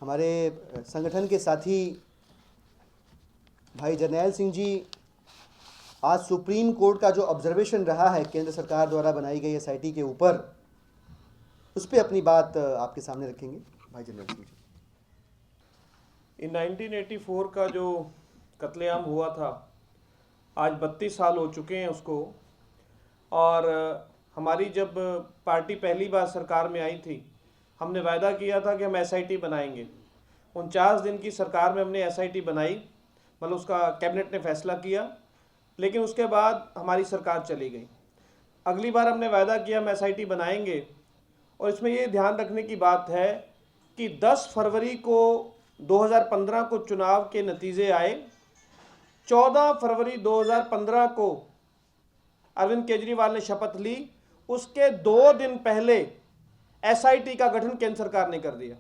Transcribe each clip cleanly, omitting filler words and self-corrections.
हमारे संगठन के साथी भाई जरनैल सिंह जी, आज सुप्रीम कोर्ट का जो ऑब्जर्वेशन रहा है केंद्र सरकार द्वारा बनाई गई एसआईटी के ऊपर, उस पर अपनी बात आपके सामने रखेंगे। भाई जरनैल सिंह जी। 1984 का जो कत्लेआम हुआ था, आज 32 साल हो चुके हैं उसको। और हमारी जब पार्टी पहली बार सरकार में आई थी, हमने वायदा किया था कि हम एसआईटी बनाएंगे। 49 दिन की सरकार में हमने एसआईटी बनाई, मतलब उसका कैबिनेट ने फैसला किया, लेकिन उसके बाद हमारी सरकार चली गई। अगली बार हमने वायदा किया हम एसआईटी बनाएंगे, और इसमें ये ध्यान रखने की बात है कि 10 फरवरी को 2015 को चुनाव के नतीजे आए। 14 फरवरी 2015 को अरविंद केजरीवाल ने शपथ ली। उसके 2 दिन पहले एसआईटी का गठन केंद्र सरकार ने कर दिया।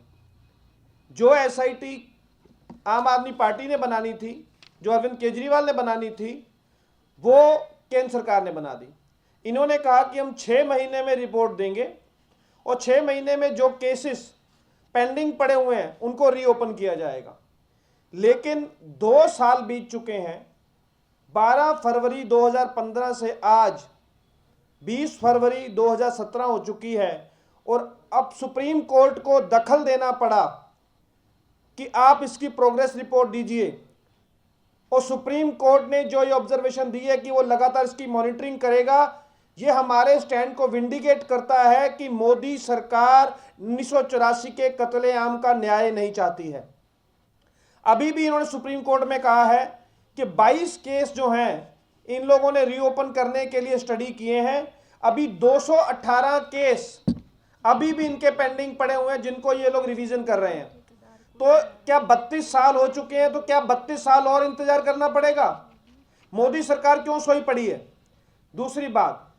जो एसआईटी आम आदमी पार्टी ने बनानी थी, जो अरविंद केजरीवाल ने बनानी थी, वो केंद्र सरकार ने बना दी। इन्होंने कहा कि हम 6 महीने में रिपोर्ट देंगे, और 6 महीने में जो केसेस पेंडिंग पड़े हुए हैं उनको रीओपन किया जाएगा। लेकिन 2 साल बीत चुके हैं। 12 फरवरी 2015 से आज 20 फरवरी 2017 हो चुकी है, और अब सुप्रीम कोर्ट को दखल देना पड़ा कि आप इसकी प्रोग्रेस रिपोर्ट दीजिए। और सुप्रीम कोर्ट ने जो ये ऑब्जर्वेशन दी है कि वो लगातार इसकी मॉनिटरिंग करेगा, ये हमारे स्टैंड को विंडिकेट करता है कि मोदी सरकार 1984 के कत्लेआम का न्याय नहीं चाहती है। अभी भी इन्होंने सुप्रीम कोर्ट में कहा है कि 22 केस जो हैं इन लोगों ने रीओपन करने के लिए स्टडी किए हैं। अभी 218 केस अभी भी इनके पेंडिंग पड़े हुए हैं, जिनको ये लोग रिवीजन कर रहे हैं। तो क्या 32 साल हो चुके हैं, तो क्या 32 साल और इंतजार करना पड़ेगा? मोदी सरकार क्यों सोई पड़ी है? दूसरी बात,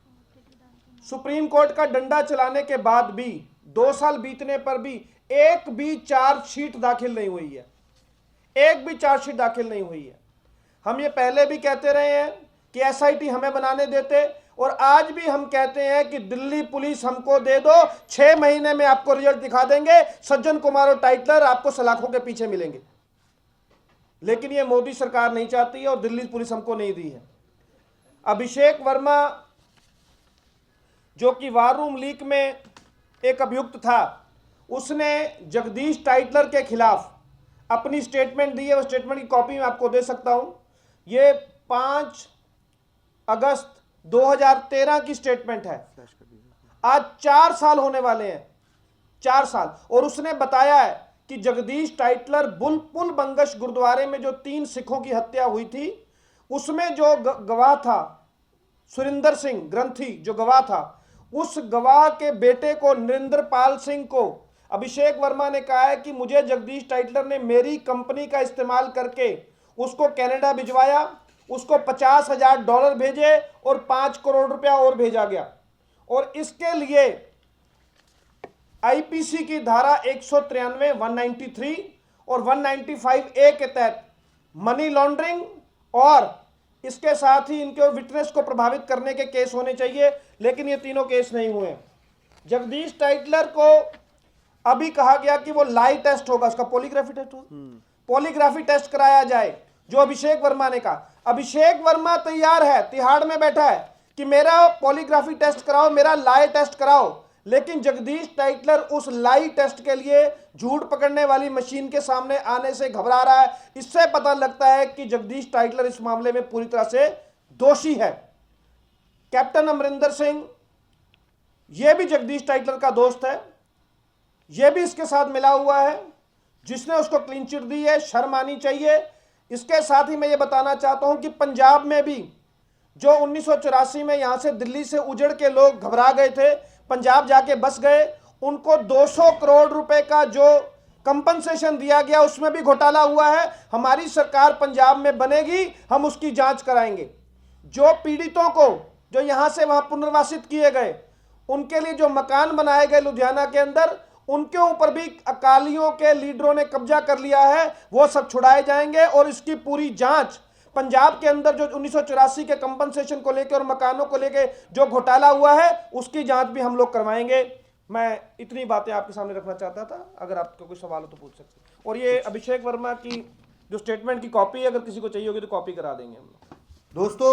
सुप्रीम कोर्ट का डंडा चलाने के बाद भी 2 साल बीतने पर भी एक भी चार्जशीट दाखिल नहीं हुई है। एक भी चार्जशीट दाखिल नहीं हुई है। हम ये पहले भी कहते रहे हैं कि एसआईटी हमें बनाने देते, और आज भी हम कहते हैं कि दिल्ली पुलिस हमको दे दो, 6 महीने में आपको रिजल्ट दिखा देंगे। सज्जन कुमार और टाइटलर आपको सलाखों के पीछे मिलेंगे। लेकिन ये मोदी सरकार नहीं चाहती है, और दिल्ली पुलिस हमको नहीं दी है। अभिषेक वर्मा, जो कि वार रूम लीक में एक अभियुक्त था, उसने जगदीश टाइटलर के खिलाफ अपनी स्टेटमेंट दी है। वो स्टेटमेंट की कॉपी मैं आपको दे सकता हूं। ये 5 अगस्त 2013 की स्टेटमेंट है। आज 4 साल होने वाले हैं, 4 साल। और उसने बताया है कि जगदीश टाइटलर बुलपुल बंगश गुरुद्वारे में जो 3 सिखों की हत्या हुई थी, उसमें जो गवाह था सुरिंदर सिंह ग्रंथी, जो गवाह था, उस गवाह के बेटे को नरेंद्र पाल सिंह को अभिषेक वर्मा ने कहा है कि मुझे जगदीश टाइटलर ने मेरी कंपनी का इस्तेमाल करके उसको कनाडा भिजवाया, उसको $50,000 भेजे, और 5 करोड़ रुपया और भेजा गया। और इसके लिए आईपीसी की धारा 193, 193 और 195A के तहत मनी लॉन्ड्रिंग और इसके साथ ही इनके विटनेस को प्रभावित करने के केस होने चाहिए। लेकिन ये तीनों केस नहीं हुए। जगदीश टाइटलर को अभी कहा गया कि वो लाई टेस्ट होगा, उसका पॉलीग्राफी टेस्ट होगा, पॉलीग्राफी टेस्ट कराया जाए, जो अभिषेक वर्मा ने कहा। अभिषेक वर्मा तैयार है, तिहाड़ में बैठा है कि मेरा पॉलीग्राफी टेस्ट कराओ, मेरा लाई टेस्ट कराओ। लेकिन जगदीश टाइटलर उस लाई टेस्ट के लिए झूठ पकड़ने वाली मशीन के सामने आने से घबरा रहा है। इससे पता लगता है कि जगदीश टाइटलर इस मामले में पूरी तरह से दोषी है। कैप्टन अमरिंदर सिंह, यह भी जगदीश टाइटलर का दोस्त है, यह भी इसके साथ मिला हुआ है, जिसने उसको क्लीन चिट दी है। शर्म आनी चाहिए। इसके साथ ही मैं ये बताना चाहता हूं कि पंजाब में भी जो 1984 में यहां से दिल्ली से उजड़ के लोग घबरा गए थे, पंजाब जाके बस गए, उनको 200 करोड़ रुपए का जो कंपनसेशन दिया गया, उसमें भी घोटाला हुआ है। हमारी सरकार पंजाब में बनेगी, हम उसकी जांच कराएंगे। जो पीड़ितों को जो यहां से वहां पुनर्वासित किए गए, उनके लिए जो मकान बनाए गए लुधियाना के अंदर, उनके ऊपर भी अकालियों के लीडरों ने कब्जा कर लिया है। वो सब छुड़ाए जाएंगे, और इसकी पूरी जांच पंजाब के अंदर जो 1984 के कंपनसेशन को लेकर और मकानों को लेकर जो घोटाला हुआ है, उसकी जांच भी हम लोग करवाएंगे। मैं इतनी बातें आपके सामने रखना चाहता था, अगर आपको कोई सवाल हो तो पूछ सकते हैं। और ये अभिषेक वर्मा की जो स्टेटमेंट की कॉपी अगर किसी को चाहिए होगी तो कॉपी करा देंगे हम लोग। दोस्तों,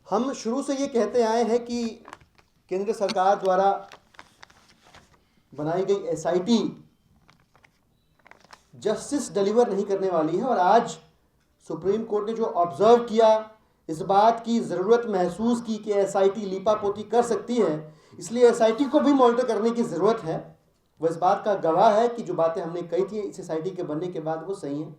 हम शुरू से ये कहते आए हैं कि केंद्र सरकार द्वारा बनाई गई एसआईटी जस्टिस डिलीवर नहीं करने वाली है, और आज सुप्रीम कोर्ट ने जो ऑब्जर्व किया, इस बात की ज़रूरत महसूस की कि एसआईटी लीपापोती कर सकती है, इसलिए एसआईटी को भी मॉनिटर करने की ज़रूरत है। वह इस बात का गवाह है कि जो बातें हमने कही थी इस एसआईटी के बनने के बाद वो सही हैं।